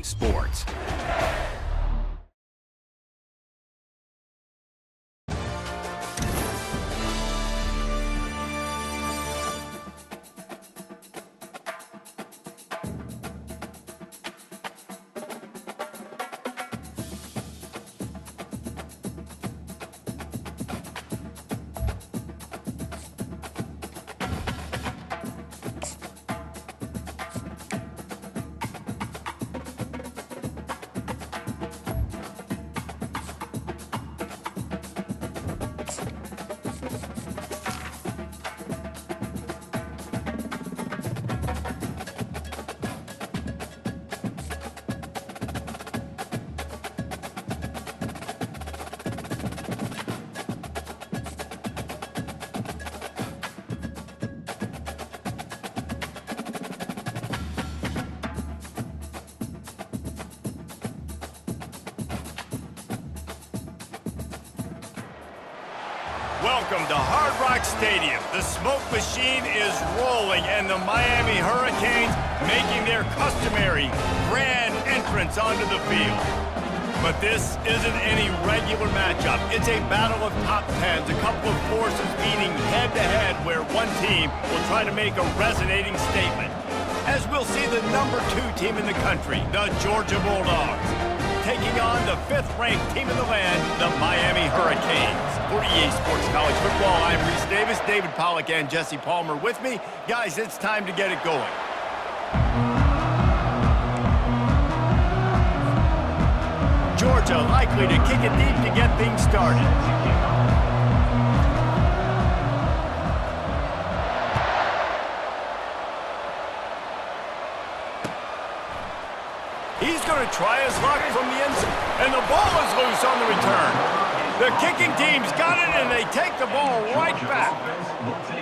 Sports. Welcome to Hard Rock Stadium. The smoke machine is rolling, and the Miami Hurricanes making their customary grand entrance onto the field. But this isn't any regular matchup. It's a battle of top tens, a couple of forces meeting head-to-head where one team will try to make a resonating statement. As we'll see the number 2 team in the country, the Georgia Bulldogs, taking on the 5th-ranked team in the land, the Miami Hurricanes. For EA Sports College Football, I'm Reese Davis, David Pollack, and Jesse Palmer with me. Guys, it's time to get it going. Georgia likely to kick it deep to get things started. He's going to try his luck from the end zone, and the ball is loose on the return. The kicking team's got it, and they take the ball right back.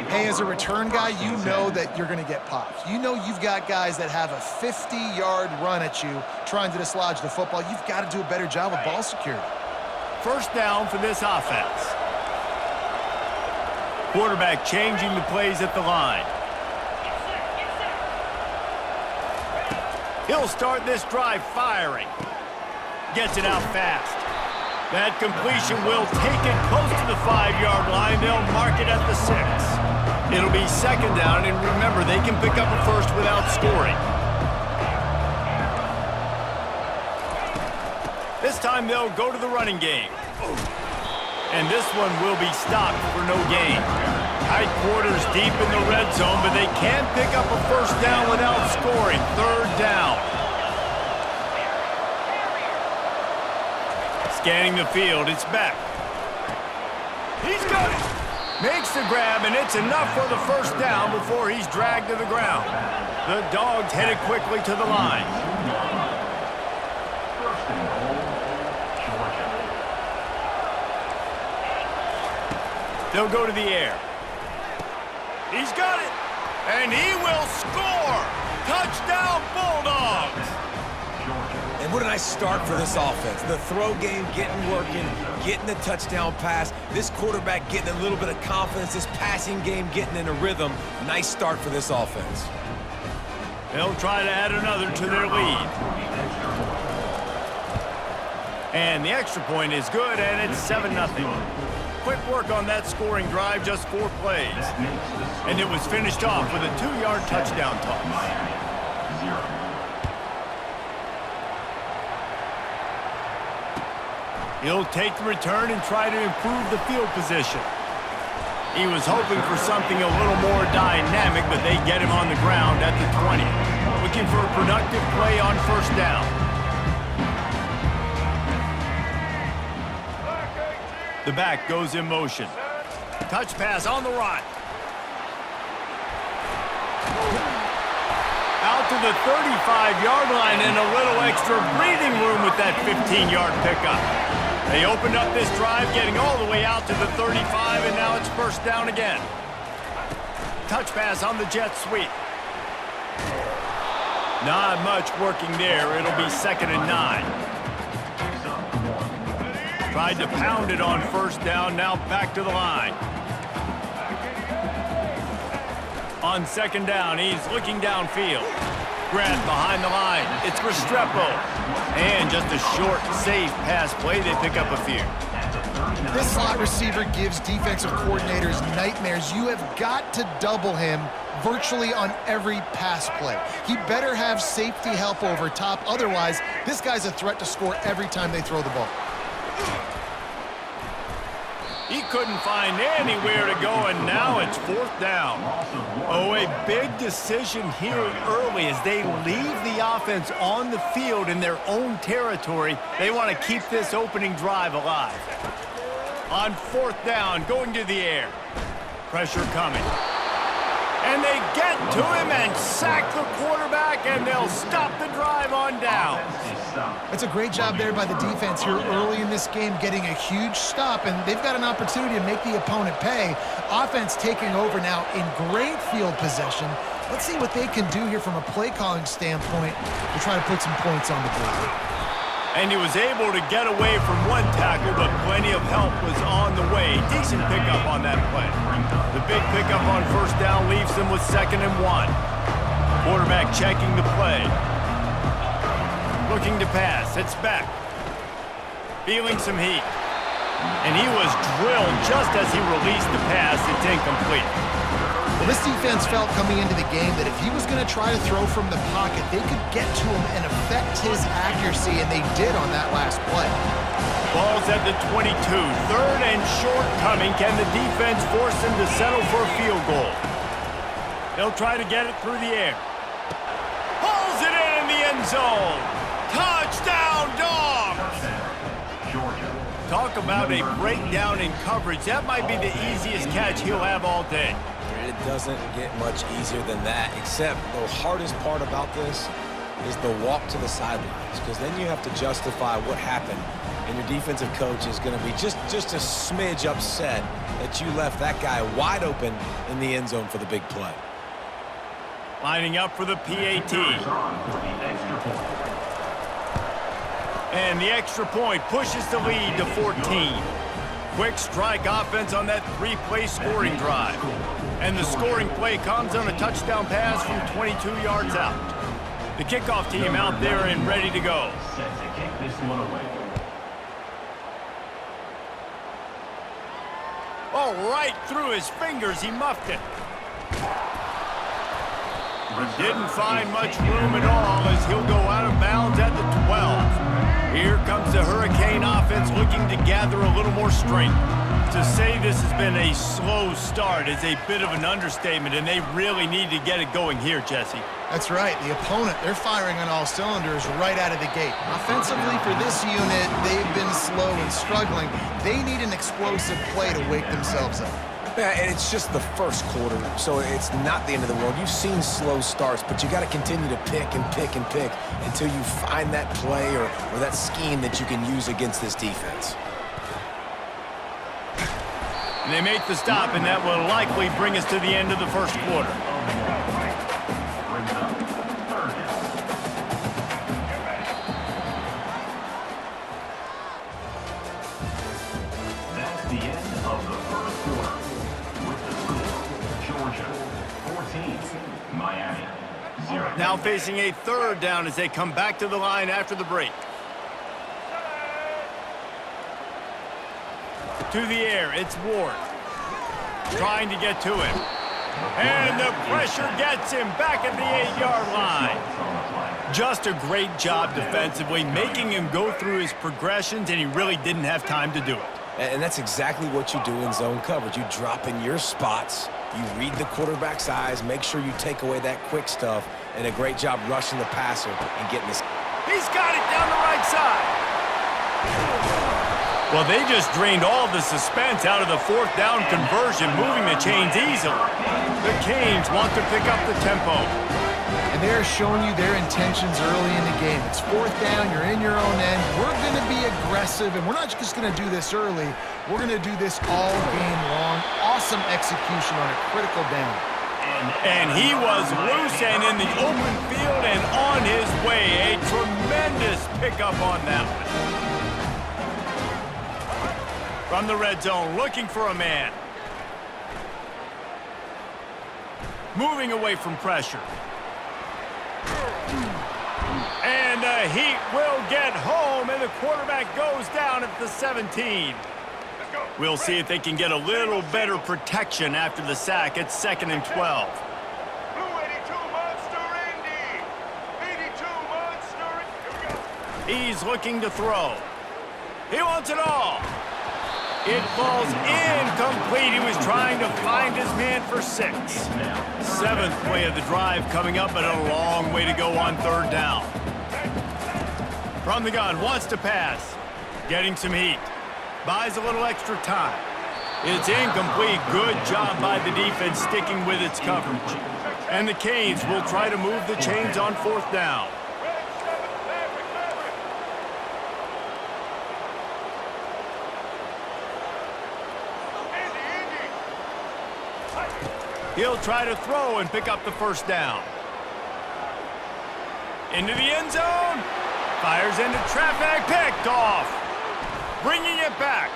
Hey, as a return guy, you know that you're going to get popped. You know you've got guys that have a 50-yard run at you trying to dislodge the football. You've got to do a better job of ball security. First down for this offense. Quarterback changing the plays at the line. He'll start this drive firing. Gets it out fast. That completion will take it close to the 5-yard line. They'll mark it at the 6. It'll be second down, and remember, they can pick up a first without scoring. This time they'll go to the running game. And this one will be stopped for no gain. Tight quarters deep in the red zone, but they can pick up a first down without scoring. Third down. Scanning the field, it's Beck. He's got it. Makes the grab, and it's enough for the first down before he's dragged to the ground. The Dogs headed quickly to the line. They'll go to the air. He's got it, and he will score. Touchdown, Bulldogs. And what a nice start for this offense. The throw game getting working, getting the touchdown pass. This quarterback getting a little bit of confidence. This passing game getting in a rhythm. Nice start for this offense. They'll try to add another to their lead. And the extra point is good, and it's 7-0. Quick work on that scoring drive, just 4 plays. And it was finished off with a 2-yard touchdown toss. He'll take the return and try to improve the field position. He was hoping for something a little more dynamic, but they get him on the ground at the 20. Looking for a productive play on first down. The back goes in motion. Touch pass on the run. Out to the 35-yard line and a little extra breathing room with that 15-yard pickup. They opened up this drive, getting all the way out to the 35, and now it's first down again. Touch pass on the jet sweep. Not much working there. It'll be 2nd and 9. Tried to pound it on first down, now back to the line. On 2nd down, he's looking downfield. grab behind the line. It's Restrepo. And just a short, safe pass play. They pick up a few. This slot receiver gives defensive coordinators nightmares. You have got to double him virtually on every pass play. He better have safety help over top. Otherwise, this guy's a threat to score every time they throw the ball. He couldn't find anywhere to go, and now it's 4th down. Oh, a big decision here early as they leave the offense on the field in their own territory. They want to keep this opening drive alive. On 4th down, going to the air. Pressure coming. And they get to him and sack the quarterback, and they'll stop the drive on down. That's a great job there by the defense here early in this game, getting a huge stop, and they've got an opportunity to make the opponent pay. Offense taking over now in great field possession. Let's see what they can do here from a play-calling standpoint to try to put some points on the board. And he was able to get away from one tackle, but plenty of help was on the way. Decent pickup on that play. The big pickup on 1st down leaves them with 2nd and 1. Quarterback checking the play. Looking to pass. It's Beck. Feeling some heat. And he was drilled just as he released the pass. It's incomplete. Well, this defense felt coming into the game that if he was going to try to throw from the pocket, they could get to him and affect his accuracy, and they did on that last play. Ball's at the 22. 3rd and short coming. Can the defense force him to settle for a field goal? They'll try to get it through the air. Pulls it in the end zone. Touchdown, Dogs! Talk about a breakdown in coverage. That might be the easiest catch he'll have all day. It doesn't get much easier than that, except the hardest part about this is the walk to the sidelines, because then you have to justify what happened, and your defensive coach is going to be just a smidge upset that you left that guy wide open in the end zone for the big play. Lining up for the PAT. And the extra point pushes the lead to 14. Quick strike offense on that 3-play scoring drive. And the scoring play comes on a touchdown pass from 22 yards out. The kickoff team out there and ready to go. Set to kick this one away. Oh, right through his fingers, he muffed it. Didn't find much room at all as he'll go out of bounds at the 12. Here comes the Hurricane offense looking to gather a little more strength. To say this has been a slow start is a bit of an understatement, and they really need to get it going here, Jesse. That's right. The opponent, they're firing on all cylinders right out of the gate. Offensively, for this unit, they've been slow and struggling. They need an explosive play to wake themselves up. Yeah, and it's just the first quarter, so it's not the end of the world. You've seen slow starts, but you got to continue to pick and pick and pick until you find that play or that scheme that you can use against this defense. And they make the stop, and that will likely bring us to the end of the first quarter. That's the end of the first quarter. With the score, Georgia 14, Miami 0. Now facing a 3rd down as they come back to the line after the break. To the air, it's Ward. Trying to get to him. And the pressure gets him back at the 8-yard line. Just a great job defensively, making him go through his progressions, and he really didn't have time to do it. And that's exactly what you do in zone coverage. You drop in your spots, you read the quarterback's eyes, make sure you take away that quick stuff, and a great job rushing the passer and getting this. He's got it down the right side. Well, they just drained all the suspense out of the 4th down conversion, moving the chains easily. The Canes want to pick up the tempo. And they're showing you their intentions early in the game. It's 4th down, you're in your own end. We're going to be aggressive, and we're not just going to do this early. We're going to do this all game long. Awesome execution on a critical down. And he was loose and in the open field and on his way. A tremendous pickup on that one. From the red zone, looking for a man. Moving away from pressure. And the Heat will get home, and the quarterback goes down at the 17. We'll see if they can get a little better protection after the sack. It's 2nd and 12. He's looking to throw. He wants it all. It falls incomplete. He was trying to find his man for 6. 7th play of the drive coming up, but a long way to go on 3rd down. From the gun, wants to pass. Getting some heat. Buys a little extra time. It's incomplete. Good job by the defense sticking with its coverage. And the Canes will try to move the chains on 4th down. He'll try to throw and pick up the 1st down. Into the end zone. Fires into traffic. Picked off. Bringing it back.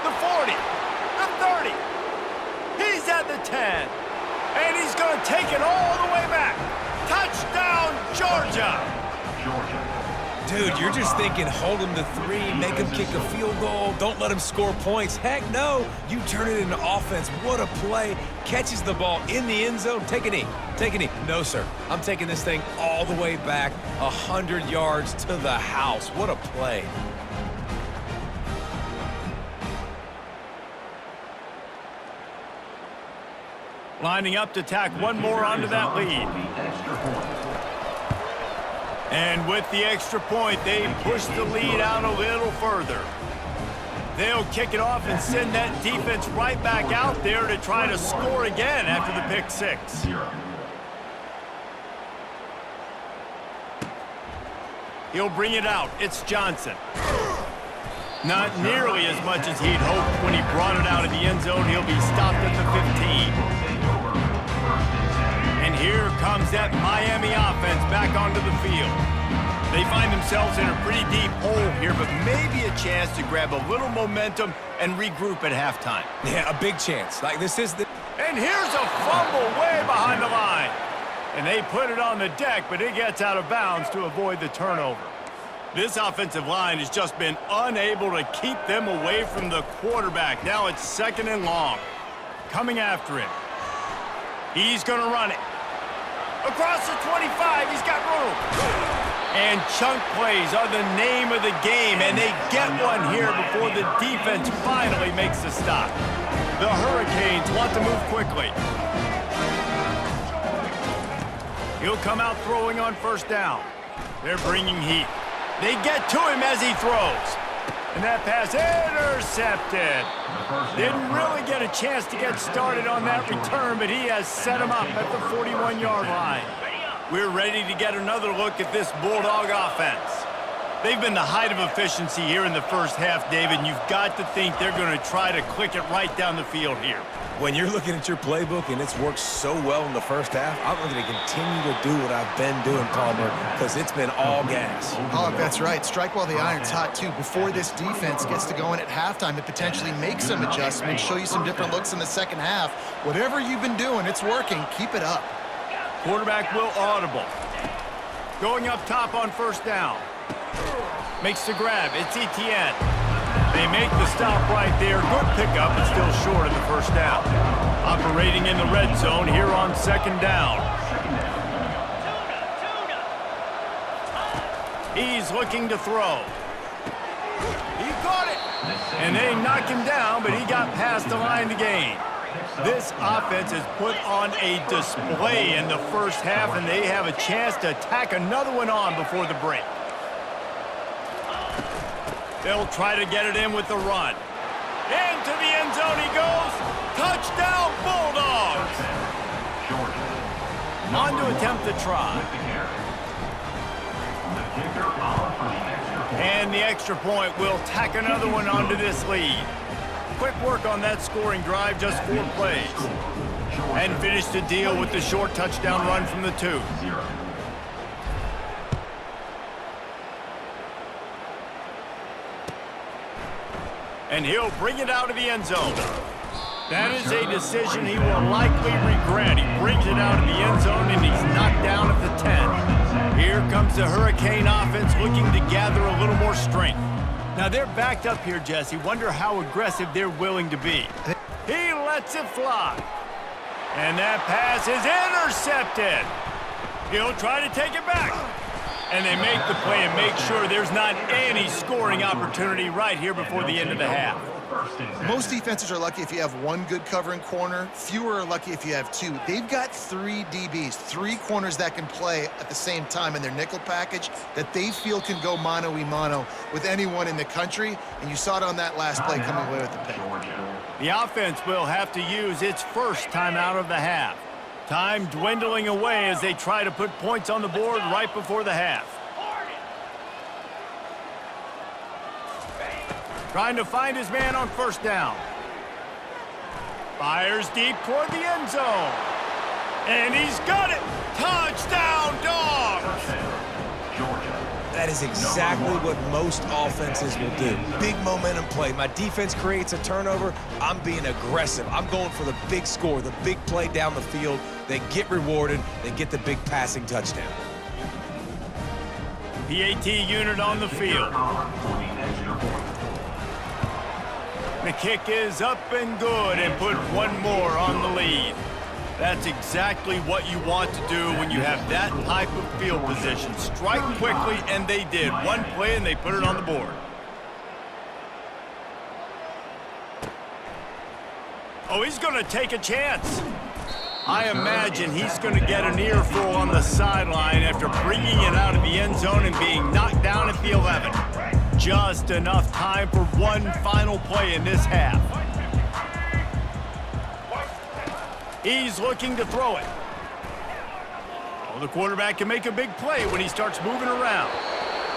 The 40. The 30. He's at the 10. And he's going to take it all the way back. Touchdown, Georgia. Dude, you're just thinking hold him to 3, make him kick a field goal, don't let him score points. Heck no, you turn it into offense. What a play. Catches the ball in the end zone. Take a knee. Take a knee. No, sir. I'm taking this thing all the way back 100 yards to the house. What a play. Lining up to tack one more onto that lead. And with the extra point, they push the lead out a little further. They'll kick it off and send that defense right back out there to try to score again after the pick 6. He'll bring it out. It's Johnson. Not nearly as much as he'd hoped when he brought it out of the end zone. He'll be stopped at the 15. And here comes that Miami offense back onto the field. They find themselves in a pretty deep hole here, but maybe a chance to grab a little momentum and regroup at halftime. Yeah, a big chance. Like this is the... And here's a fumble way behind the line. And they put it on the deck, but it gets out of bounds to avoid the turnover. This offensive line has just been unable to keep them away from the quarterback. Now it's 2nd and long. Coming after him. He's going to run it. Across the 25, he's got room. And chunk plays are the name of the game, and they get one here before the defense finally makes a stop. The Hurricanes want to move quickly. He'll come out throwing on 1st down. They're bringing heat. They get to him as he throws. And that pass intercepted. Didn't really get a chance to get started on that return, but he has set him up at the 41-yard line. We're ready to get another look at this Bulldog offense. They've been the height of efficiency here in the first half, David, and you've got to think they're going to try to click it right down the field here. When you're looking at your playbook and it's worked so well in the first half, I'm going to continue to do what I've been doing, Palmer, because it's been all gas. Pollock, that's right. Strike while the iron's hot, too. Before this defense gets to go in at halftime, it potentially makes some adjustments, show you some different looks in the second half. Whatever you've been doing, it's working. Keep it up. Quarterback will audible. Going up top on 1st down. Makes the grab. It's Etienne. They make the stop right there. Good pickup, but still short of the 1st down. Operating in the red zone here on 2nd down. He's looking to throw. He caught it. And they knock him down, but he got past the line to gain. This offense has put on a display in the first half, and they have a chance to tack another one on before the break. They'll try to get it in with the run. Into the end zone he goes. Touchdown, Bulldogs! On to attempt the try. And the extra point will tack another one onto this lead. Quick work on that scoring drive, just 4 plays. And finish the deal with the short touchdown run from the 2. And he'll bring it out of the end zone. That is a decision he will likely regret. He brings it out of the end zone, and he's knocked down at the 10. Here comes the Hurricane offense looking to gather a little more strength. Now, they're backed up here, Jesse. Wonder how aggressive they're willing to be. He lets it fly. And that pass is intercepted. He'll try to take it back. And they make the play and make sure there's not any scoring opportunity right here before the end of the half. Most defenses are lucky if you have one good covering corner. Fewer are lucky if you have two. They've got 3 DBs, 3 corners that can play at the same time in their nickel package that they feel can go mano-a-mano with anyone in the country, and you saw it on that last play coming away with the pick. The offense will have to use its first timeout of the half. Time dwindling away as they try to put points on the board right before the half. Trying to find his man on first down. Fires deep toward the end zone. And he's got it! Touchdown, Dogs! That is exactly what most offenses will do. Big momentum play. My defense creates a turnover. I'm being aggressive. I'm going for the big score, the big play down the field. They get rewarded. They get the big passing touchdown. PAT unit on the field. The kick is up and good and put one more on the lead. That's exactly what you want to do when you have that type of field position. Strike quickly, and they did. One play, and they put it on the board. Oh, he's going to take a chance. I imagine he's going to get an earful on the sideline after bringing it out of the end zone and being knocked down at the 11. Just enough time for one final play in this half. He's looking to throw it. Well, the quarterback can make a big play when he starts moving around.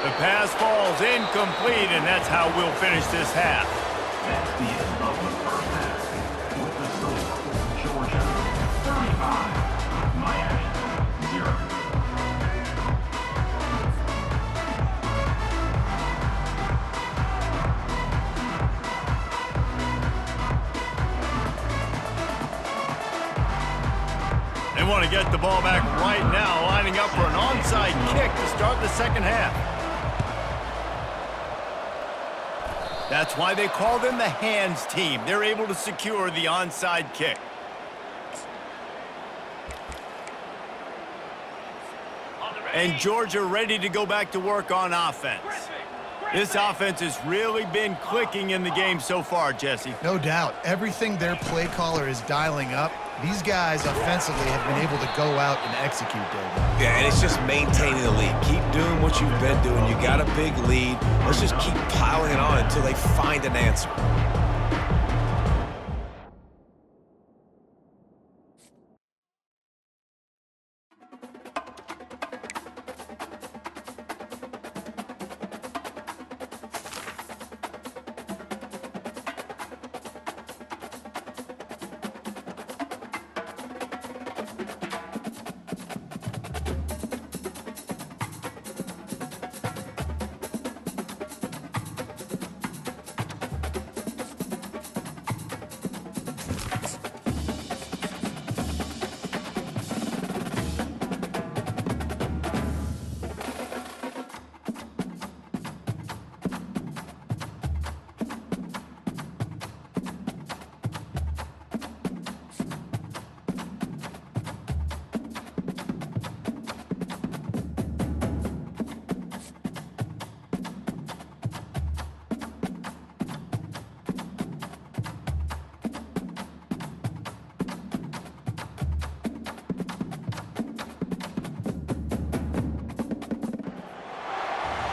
The pass falls incomplete, and that's how we'll finish this half. That's the end of the first half. With the score, Georgia 35, Miami 0. They want to get the ball back right now, lining up for an onside kick to start the second half. That's why they call them the hands team. They're able to secure the onside kick. And Georgia ready to go back to work on offense. This offense has really been clicking in the game so far, Jesse. No doubt. Everything their play caller is dialing up, these guys offensively have been able to go out and execute, David. Yeah, and it's just maintaining the lead. Keep doing what you've been doing. You got a big lead. Let's just keep piling it on until they find an answer.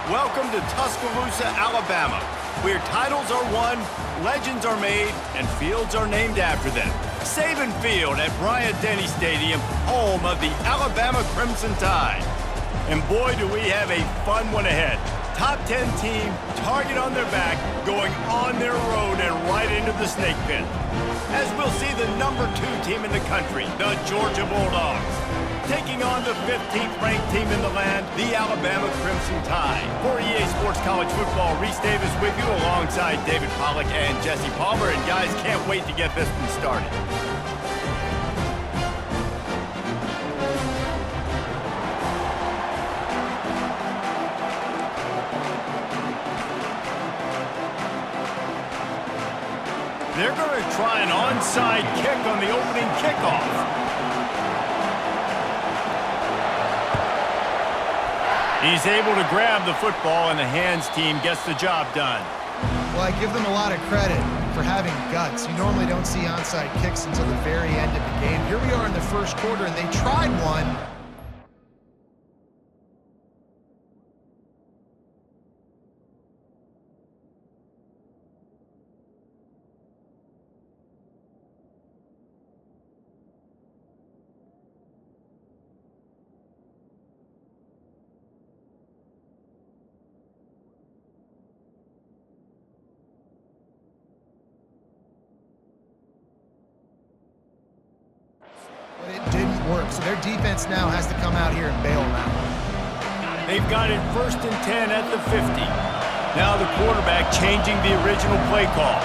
Welcome to Tuscaloosa, Alabama, where titles are won, legends are made, and fields are named after them. Saban Field at Bryant-Denny Stadium, home of the Alabama Crimson Tide. And boy, do we have a fun one ahead. Top 10 team, target on their back, going on their road and right into the snake pit. As we'll see the number 2 team in the country, the Georgia Bulldogs. taking on the 15th ranked team in the land, the Alabama Crimson Tide. For EA Sports College Football, Reese Davis with you alongside David Pollack and Jesse Palmer. And guys, can't wait to get this one started. They're going to try an onside kick on the opening kickoff. He's able to grab the football, and the hands team gets the job done. Well, I give them a lot of credit for having guts. You normally don't see onside kicks until the very end of the game. Here we are in the first quarter, and they tried one. But it didn't work, so their defense now has to come out here and bail them out. They've got it 1st and 10 at the 50. Now the quarterback changing the original play call.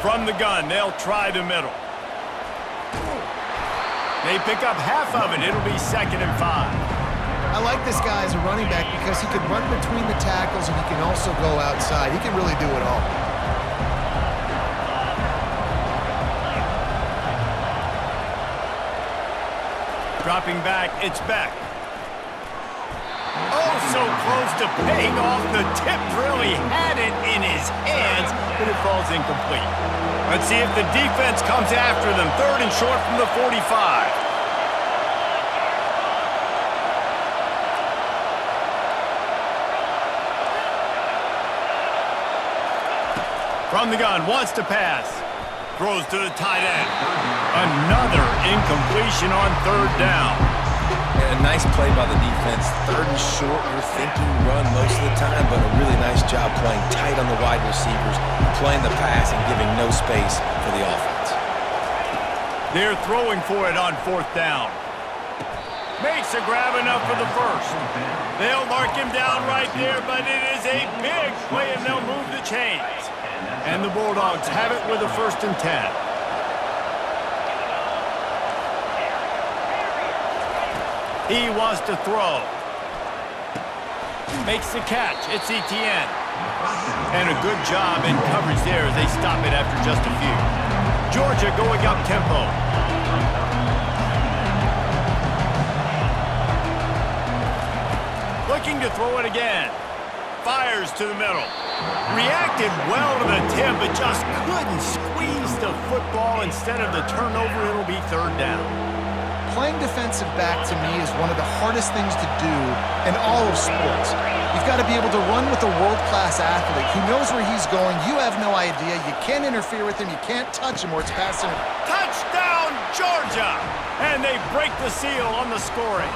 From the gun, they'll try the middle. They pick up half of it. It'll be 2nd and 5. I like this guy as a running back because he can run between the tackles and he can also go outside. He can really do it all. Dropping back, it's Beck. Oh, so close to paying off the tip drill. He had it in his hands, but it falls incomplete. Let's see if the defense comes after them. 3rd and short from the 45. From the gun, wants to pass. Throws to the tight end. Another incompletion on 3rd down. And a nice play by the defense. 3rd and short, you're thinking run most of the time, but a really nice job playing tight on the wide receivers, playing the pass and giving no space for the offense. They're throwing for it on 4th down. Makes a grab enough for the 1st. They'll mark him down right there, but it is a big play, and they'll move the chains. And the Bulldogs have it with a 1st and 10. He wants to throw. Makes the catch. It's Etienne. And a good job in coverage there as they stop it after just a few. Georgia going up tempo. Looking to throw it again. Fires to the middle. Reacted well to the tip, but just couldn't squeeze the football. Instead of the turnover, it'll be 3rd down. Playing defensive back, to me, is one of the hardest things to do in all of sports. You've got to be able to run with a world-class athlete who knows where he's going. You have no idea. You can't interfere with him. You can't touch him or it's passing. Touchdown, Georgia! And they break the seal on the scoring.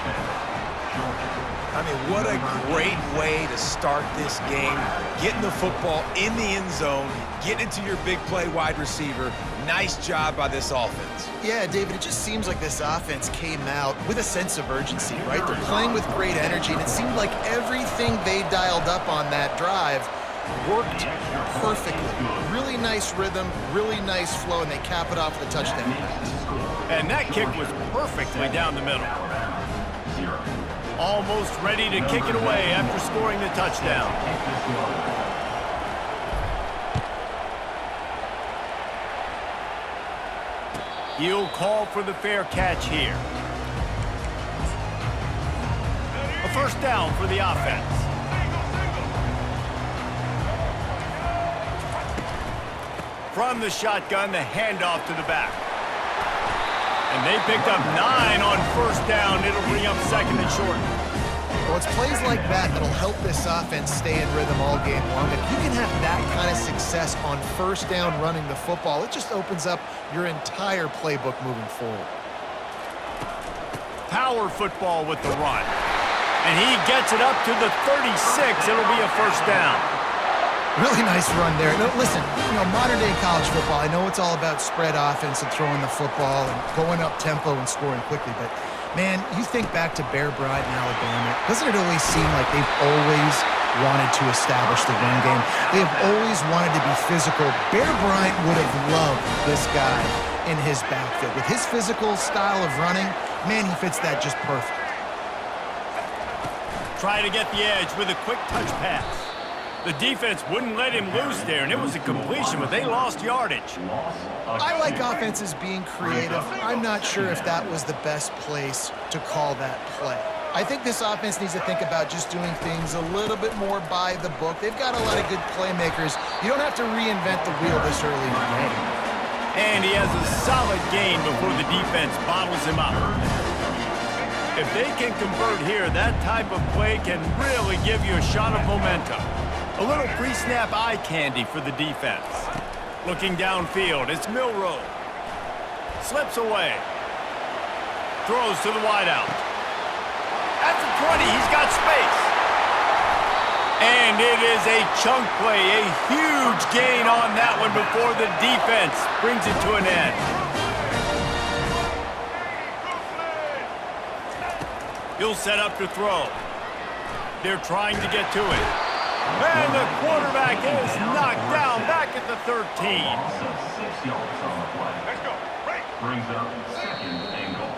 I mean, what a great way to start this game. Getting the football in the end zone, getting it to your big play wide receiver. Nice job by this offense. Yeah, David, it just seems like this offense came out with a sense of urgency, right? They're playing with great energy, and it seemed like everything they dialed up on that drive worked perfectly. Really nice rhythm, really nice flow, and they cap it off with a touchdown pass. And that kick was perfectly down the middle. Almost ready to kick it away after scoring the touchdown. He'll call for the fair catch here. A 1st down for the offense. From the shotgun, the handoff to the back. And they picked up 9 on 1st down. It'll bring up 2nd and short. Well, it's plays like that that'll help this offense stay in rhythm all game long. If you can have that kind of success on 1st down running the football, it just opens up your entire playbook moving forward. Power football with the run. And he gets it up to the 36. It'll be a 1st down. Really nice run there. No, listen, modern-day college football, I know it's all about spread offense and throwing the football and going up tempo and scoring quickly, but, man, you think back to Bear Bryant in Alabama, doesn't it always seem like they've always wanted to establish the run game? They have always wanted to be physical. Bear Bryant would have loved this guy in his backfield. With his physical style of running, man, he fits that just perfect. Try to get the edge with a quick touch pass. The defense wouldn't let him loose there, and it was a completion, but they lost yardage. I like offenses being creative. I'm not sure if that was the best place to call that play. I think this offense needs to think about just doing things a little bit more by the book. They've got a lot of good playmakers. You don't have to reinvent the wheel this early in the game. And he has a solid gain before the defense bottles him up. If they can convert here, that type of play can really give you a shot of momentum. A little pre-snap eye candy for the defense. Looking downfield, it's Milroe. Slips away. Throws to the wideout. At the 20, he's got space. And it is a chunk play, a huge gain on that one before the defense brings it to an end. He'll set up to throw. They're trying to get to it. And the quarterback is knocked down back at the 13. Loss of 6 yards on the play. Let's go. Right. Brings up 2nd and goal.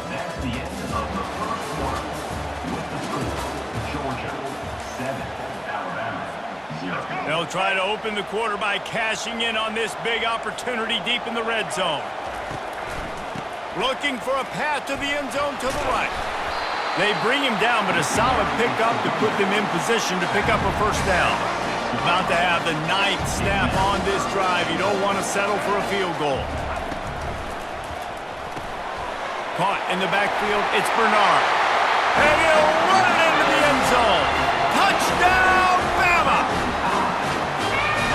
That's the end of the first quarter. With the score, Georgia 7, Alabama 0. They'll try to open the quarter by cashing in on this big opportunity deep in the red zone. Looking for a path to the end zone to the right. They bring him down, but a solid pickup to put them in position to pick up a first down. About to have the 9th snap on this drive. You don't want to settle for a field goal. Caught in the backfield, it's Bernard. And he'll run it into the end zone. Touchdown, Bama!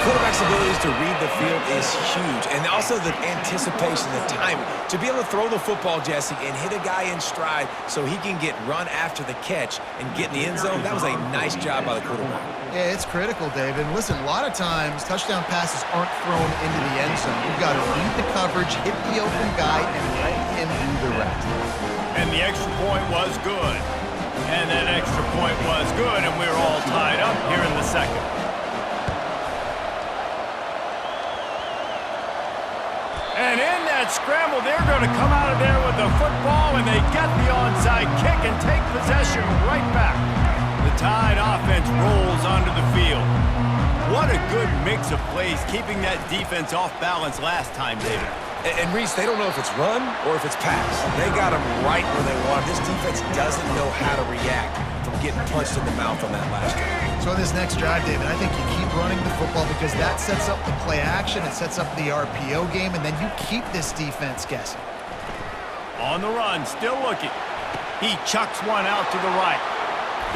Quarterback's abilities to read the field is huge, and also the anticipation, the timing. To be able to throw the football, Jesse, and hit a guy in stride so he can get run after the catch and get in the end zone, that was a nice job by the quarterback. Yeah, it's critical, David. Listen, a lot of times touchdown passes aren't thrown into the end zone. You've got to read the coverage, hit the open guy, and let him do the rest. And the extra point was good. And that extra point was good, and we're all tied up here in the second. And in that scramble, they're going to come out of there with the football, and they get the onside kick and take possession right back. The Tide offense rolls onto the field. What a good mix of plays, keeping that defense off balance last time, David. And Reese, they don't know if it's run or if it's pass. They got them right where they want. This defense doesn't know how to react from getting punched in the mouth on that last drive. So in this next drive, David, I think you keep running the football because that sets up the play action, it sets up the RPO game, and then you keep this defense guessing. On the run, still looking. He chucks one out to the right.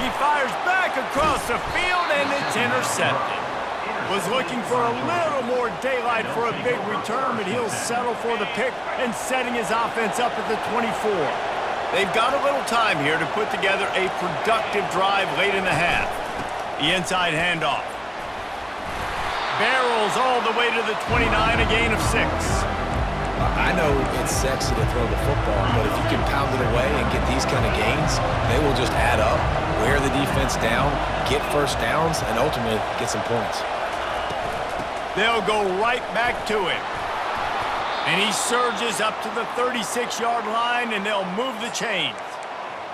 He fires back across the field, and it's intercepted. Was looking for a little more daylight for a big return, but he'll settle for the pick and setting his offense up at the 24. They've got a little time here to put together a productive drive late in the half. The inside handoff. Barrels all the way to the 29, a gain of 6. I know it's sexy to throw the football, but if you can pound it away and get these kind of gains, they will just add up, wear the defense down, get first downs, and ultimately get some points. They'll go right back to it. And he surges up to the 36-yard line, and they'll move the chains.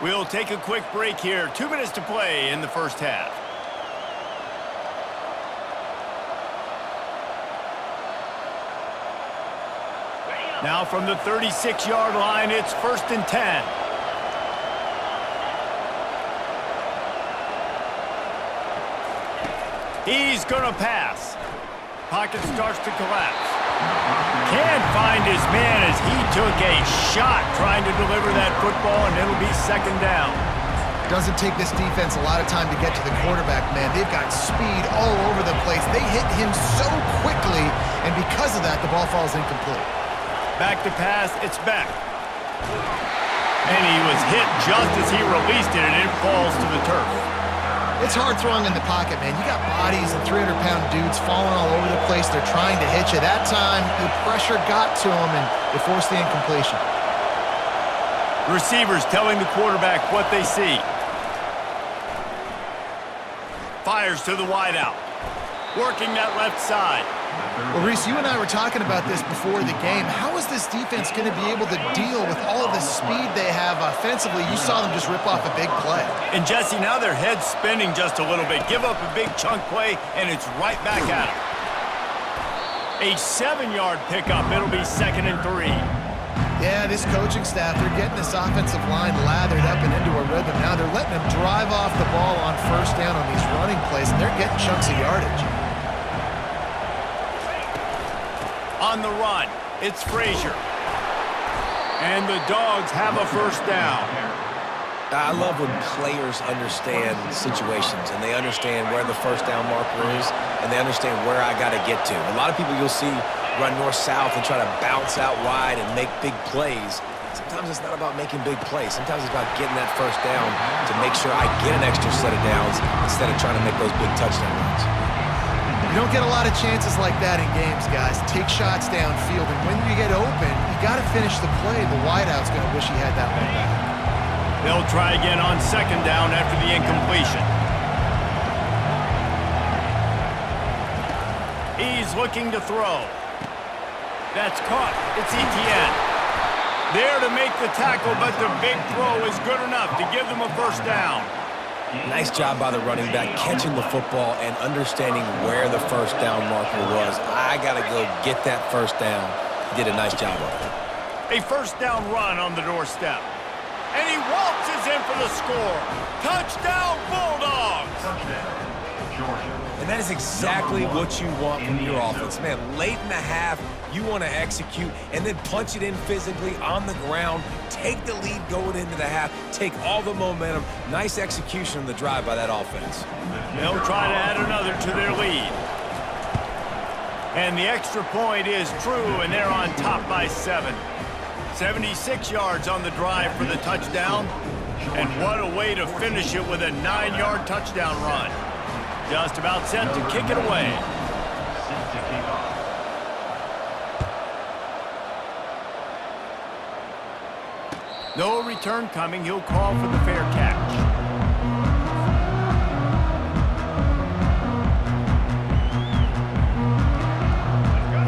We'll take a quick break here. 2 minutes to play in the first half. Now from the 36-yard line, it's 1st and 10. He's going to pass. Pocket starts to collapse. Can't find his man as he took a shot trying to deliver that football, and it'll be 2nd down. Doesn't take this defense a lot of time to get to the quarterback, man. They've got speed all over the place. They hit him so quickly, and because of that, the ball falls incomplete. Back to pass, it's Beck. And he was hit just as he released it, and it falls to the turf. It's hard throwing in the pocket, man. You got bodies and 300-pound dudes falling all over the place. They're trying to hit you. That time, the pressure got to them, and it forced the incompletion. Receivers telling the quarterback what they see. Fires to the wideout. Working that left side. Well, Reese, you and I were talking about this before the game. How is this defense going to be able to deal with all of the speed they have offensively? You saw them just rip off a big play. And Jesse, now their head's spinning just a little bit. Give up a big chunk play, and it's right back at them. A 7-yard pickup. It'll be 2nd and 3. Yeah, this coaching staff, they're getting this offensive line lathered up and into a rhythm. Now they're letting them drive off the ball on first down on these running plays, and they're getting chunks of yardage. On the run, it's Frazier. And the Dogs have a first down. I love when players understand situations and they understand where the first down marker is and they understand where I got to get to. A lot of people you'll see run north-south and try to bounce out wide and make big plays. Sometimes it's not about making big plays. Sometimes it's about getting that first down to make sure I get an extra set of downs instead of trying to make those big touchdown runs. You don't get a lot of chances like that in games, guys. Take shots downfield, and when you get open, you got to finish the play. The wideout's going to wish he had that one back. They'll try again on 2nd down after the incompletion. He's looking to throw. That's caught. It's Etienne. There to make the tackle, but the big throw is good enough to give them a first down. Nice job by the running back catching the football and understanding where the first down marker was. I got to go get that first down. He did a nice job of it. A first down run on the doorstep. And he waltzes in for the score. Touchdown, Bulldogs! Touchdown, Georgia. And that is exactly what you want from your offense. Man, late in the half, you want to execute and then punch it in physically on the ground, take the lead going into the half, take all the momentum. Nice execution on the drive by that offense. They'll try to add another to their lead. And the extra point is true, and they're on top by 7. 76 yards on the drive for the touchdown. And what a way to finish it with a 9-yard touchdown run. Just about set to kick it away. Set to kick off. No return coming. He'll call for the fair catch.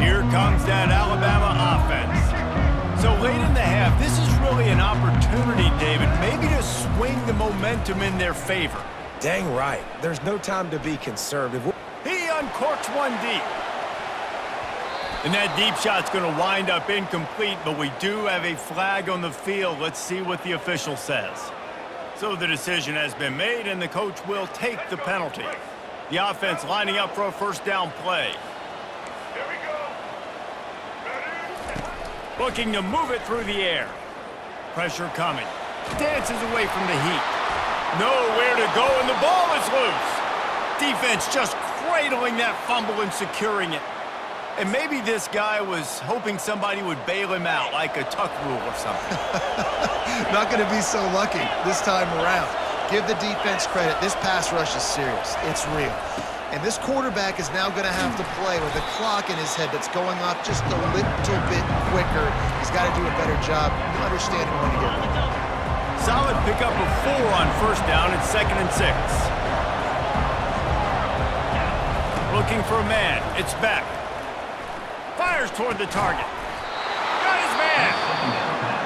Here comes that Alabama offense. So late in the half, this is really an opportunity, David, maybe to swing the momentum in their favor. Dang right. There's no time to be conservative. He uncorks one deep. And that deep shot's going to wind up incomplete, but we do have a flag on the field. Let's see what the official says. So the decision has been made, and the coach will take the penalty. The offense lining up for a first down play. Here we go. Looking to move it through the air. Pressure coming. Dances away from the heat. Nowhere to go, and the ball is loose. Defense just cradling that fumble and securing it. And maybe this guy was hoping somebody would bail him out, like a tuck rule or something. Not going to be so lucky this time around. Give the defense credit. This pass rush is serious. It's real. And this quarterback is now going to have to play with a clock in his head that's going off just a little bit quicker. He's got to do a better job understanding when to get it. Solid pickup of 4 on first down and 2nd and 6. Looking for a man. It's Beck. Fires toward the target. Got his man.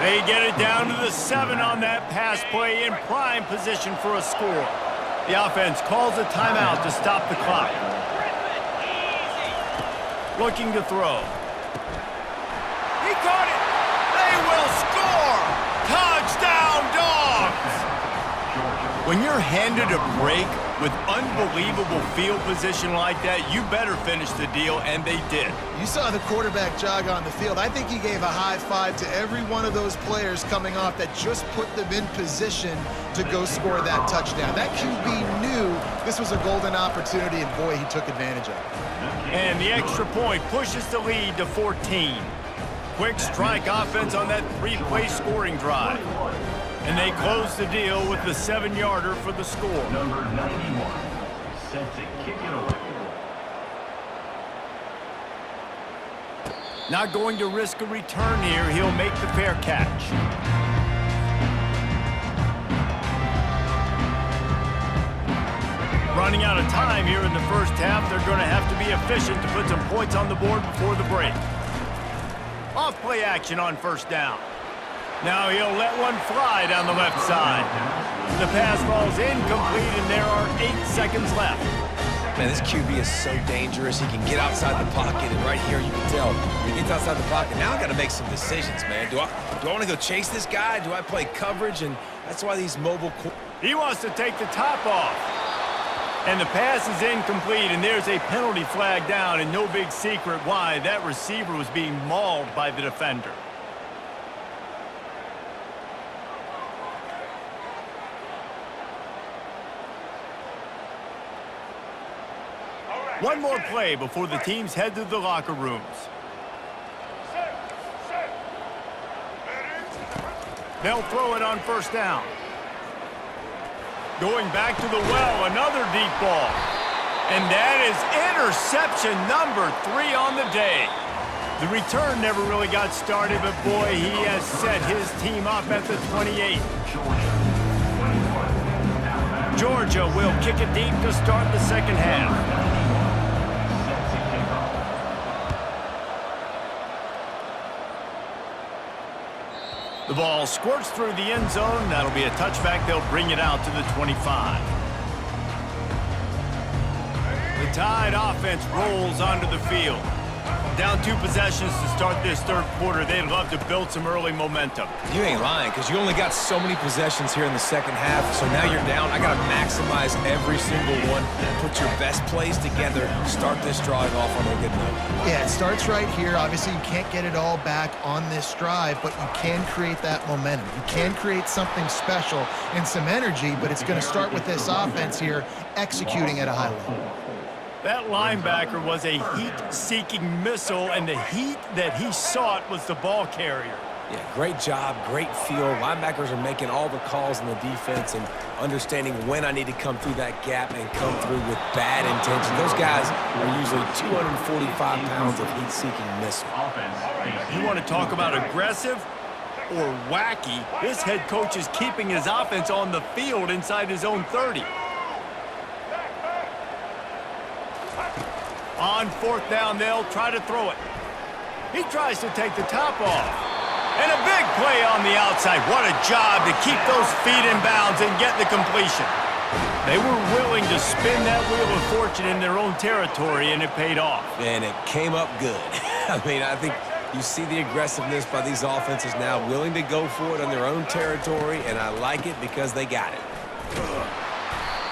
They get it down to the 7 on that pass play in prime position for a score. The offense calls a timeout to stop the clock. Looking to throw. He caught it. They will score. Touchdown, Dogs. When you're handed a break with unbelievable field position like that, you better finish the deal, and they did. You saw the quarterback jog on the field. I think he gave a high five to every one of those players coming off that just put them in position to go score that touchdown. That QB knew this was a golden opportunity, and boy, he took advantage of it. And the extra point pushes the lead to 14. Quick strike offense on that 3-play scoring drive. And they close the deal with the 7-yarder for the score. Number 91, set to kick it away. Not going to risk a return here. He'll make the fair catch. Running out of time here in the first half. They're going to have to be efficient to put some points on the board before the break. Off play action on first down. Now he'll let one fly down the left side. The pass falls incomplete, and there are 8 seconds left. Man, this QB is so dangerous. He can get outside the pocket, and right here you can tell he gets outside the pocket. Now I got to make some decisions, man. Do I want to go chase this guy? Do I play coverage? And that's why these mobile. He wants to take the top off. And the pass is incomplete, and there's a penalty flag down, and no big secret why. That receiver was being mauled by the defender. One more play before the teams head to the locker rooms. They'll throw it on first down. Going back to the well, another deep ball. And that is interception number 3 on the day. The return never really got started, but boy, he has set his team up at the 28. Georgia will kick it deep to start the second half. The ball squirts through the end zone. That'll be a touchback. They'll bring it out to the 25. The Tide offense rolls onto the field. Down 2 possessions to start this third quarter. They'd love to build some early momentum. You ain't lying, because you only got so many possessions here in the second half, so now you're down. I got to maximize every single one, put your best plays together, start this drive off on a good note. Yeah, it starts right here. Obviously, you can't get it all back on this drive, but you can create that momentum. You can create something special and some energy, but it's going to start with this offense here executing at a high level. That linebacker was a heat-seeking missile, and the heat that he sought was the ball carrier. Yeah, great job, great feel. Linebackers are making all the calls in the defense and understanding when I need to come through that gap and come through with bad intention. Those guys are usually 245 pounds of heat-seeking missile. You want to talk about aggressive or wacky? This head coach is keeping his offense on the field inside his own 30. On fourth down, they'll try to throw it. He tries to take the top off. And a big play on the outside. What a job to keep those feet in bounds and get the completion. They were willing to spin that wheel of fortune in their own territory, and it paid off. And it came up good. I mean, I think you see the aggressiveness by these offenses now, willing to go for it on their own territory, and I like it because they got it.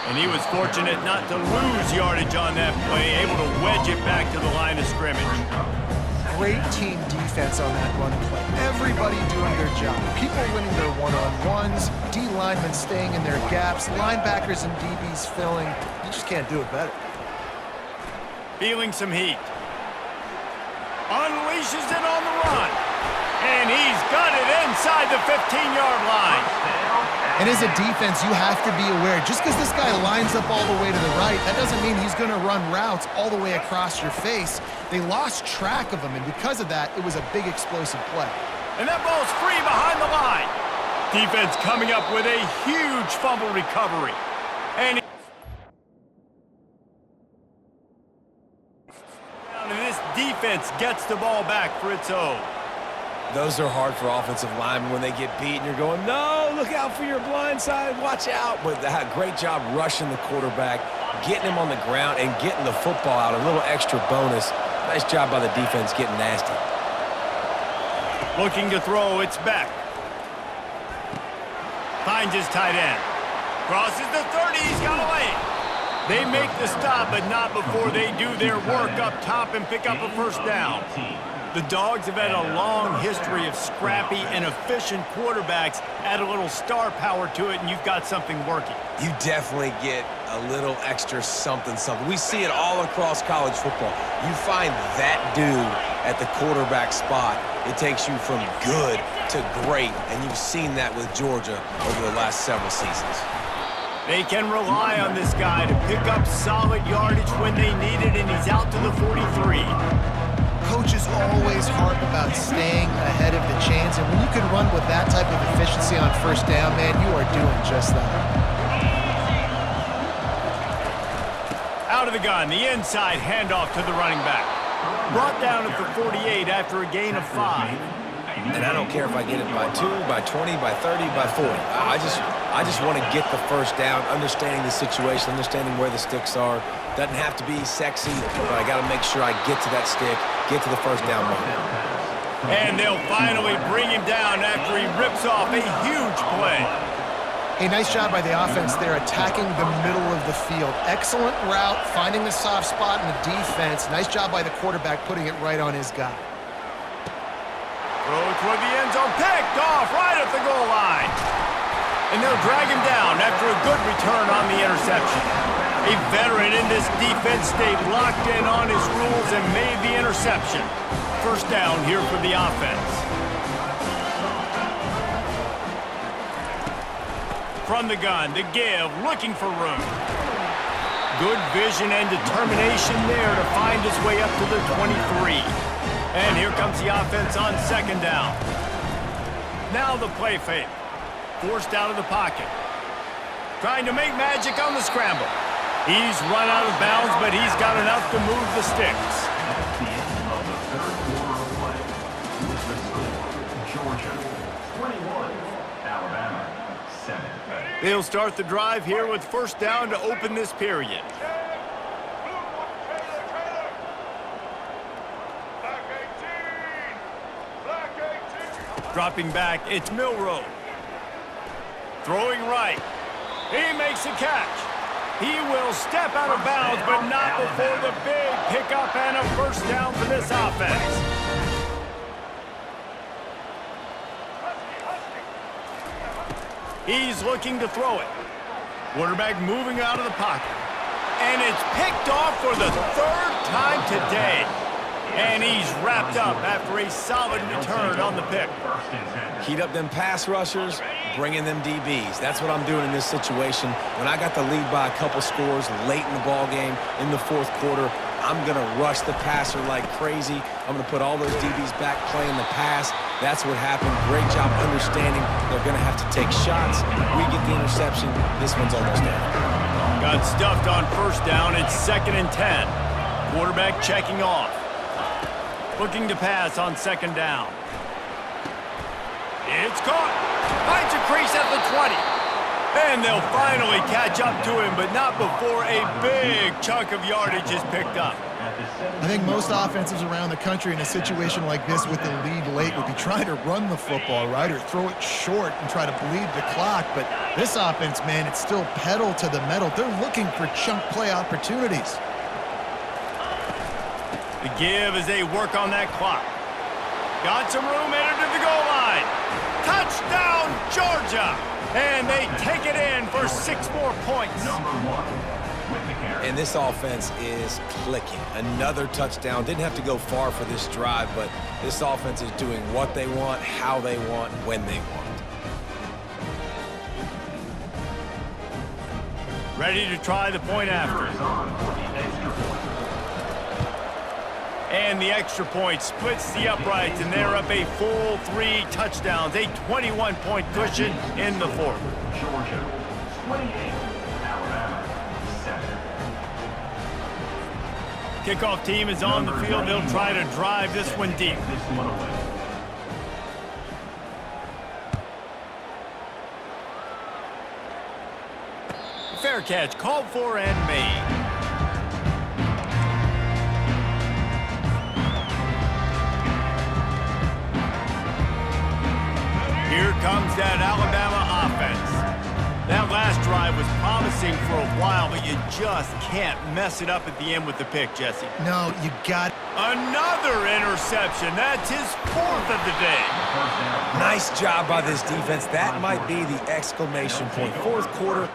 And he was fortunate not to lose yardage on that play, able to wedge it back to the line of scrimmage. Great team defense on that run play. Everybody doing their job. People winning their one-on-ones, D linemen staying in their gaps, linebackers and DBs filling. You just can't do it better. Feeling some heat. Unleashes it on the run. And he's got it inside the 15-yard line. And as a defense, you have to be aware, just because this guy lines up all the way to the right, that doesn't mean he's going to run routes all the way across your face. They lost track of him, and because of that, it was a big explosive play. And that ball's free behind the line. Defense coming up with a huge fumble recovery. And this defense gets the ball back for its own. Those are hard for offensive linemen when they get beat and you're going, no, look out for your blind side, watch out. But they had a great job rushing the quarterback, getting him on the ground, and getting the football out, a little extra bonus. Nice job by the defense getting nasty. Looking to throw, it's Beck. Finds his tight end. Crosses the 30, he's got away. They make the stop, but not before they do their work up top and pick up a first down. The Dogs have had a long history of scrappy and efficient quarterbacks. Add a little star power to it, and you've got something working. You definitely get a little extra something. We see it all across college football. You find that dude at the quarterback spot, it takes you from good to great, and you've seen that with Georgia over the last several seasons. They can rely on this guy to pick up solid yardage when they need it, and he's out to the 43. Coaches always harp about staying ahead of the chains, and when you can run with that type of efficiency on first down, man, you are doing just that. Out of the gun, the inside handoff to the running back. Brought down at the 48 after a gain of 5. And I don't care if I get it by 2, by 20, by 30, by 40. I just want to get the first down, understanding the situation, understanding where the sticks are. Doesn't have to be sexy, but I got to make sure I get to that stick, get to the first down moment. And they'll finally bring him down after he rips off a huge play. A nice job by the offense there, attacking the middle of the field. Excellent route, finding the soft spot in the defense. Nice job by the quarterback, putting it right on his guy. Throw toward the end zone, picked off right at the goal line. And they'll drag him down after a good return on the interception. A veteran in this defense stayed locked in on his rules and made the interception. First down here for the offense. From the gun, the give, looking for room. Good vision and determination there to find his way up to the 23. And here comes the offense on second down. Now the play fake. Forced out of the pocket. Trying to make magic on the scramble. He's run out of bounds, but he's got enough to move the sticks. That's the end of the third quarter of play. With the score, Georgia 21, Alabama 7. They'll start the drive here with first down to open this period. Dropping back, it's Milroe. Throwing right. He makes a catch. He will step out of bounds, but not before the big pickup and a first down for this offense. He's looking to throw it. Quarterback moving out of the pocket. And it's picked off for the third time today. And he's wrapped up after a solid return on the pick. Heat up them pass rushers, bring in them DBs. That's what I'm doing in this situation. When I got the lead by a couple scores late in the ball game, in the fourth quarter, I'm going to rush the passer like crazy. I'm going to put all those DBs back playing the pass. That's what happened. Great job understanding they're going to have to take shots. We get the interception. This one's almost in. Got stuffed on first down. It's 2nd and 10. Quarterback checking off. Looking to pass on second down. It's caught. Finds a crease at the 20. And they'll finally catch up to him, but not before a big chunk of yardage is picked up. I think most offenses around the country in a situation like this with the lead late would be trying to run the football, right, or throw it short and try to bleed the clock. But this offense, man, it's still pedal to the metal. They're looking for chunk play opportunities. The give as they work on that clock. Got some room, entered to the goal line. Touchdown, Georgia! And they take it in for 6 more points. Number 1 with the carry. And this offense is clicking. Another touchdown. Didn't have to go far for this drive, but this offense is doing what they want, how they want, when they want. Ready to try the point after. Is on for the extra point. And the extra point splits the uprights, and they're up a full 3 touchdowns, a 21-point cushion in the fourth. Georgia 28, Alabama 7. Kickoff team is on the field. They'll try to drive this one deep. This one away. Fair catch called for and made. Here comes that Alabama offense. That last drive was promising for a while, but you just can't mess it up at the end with the pick, Jesse. No, you got Another interception. That's his 4th of the day. Nice job by this defense. That might be the exclamation point. Fourth quarter,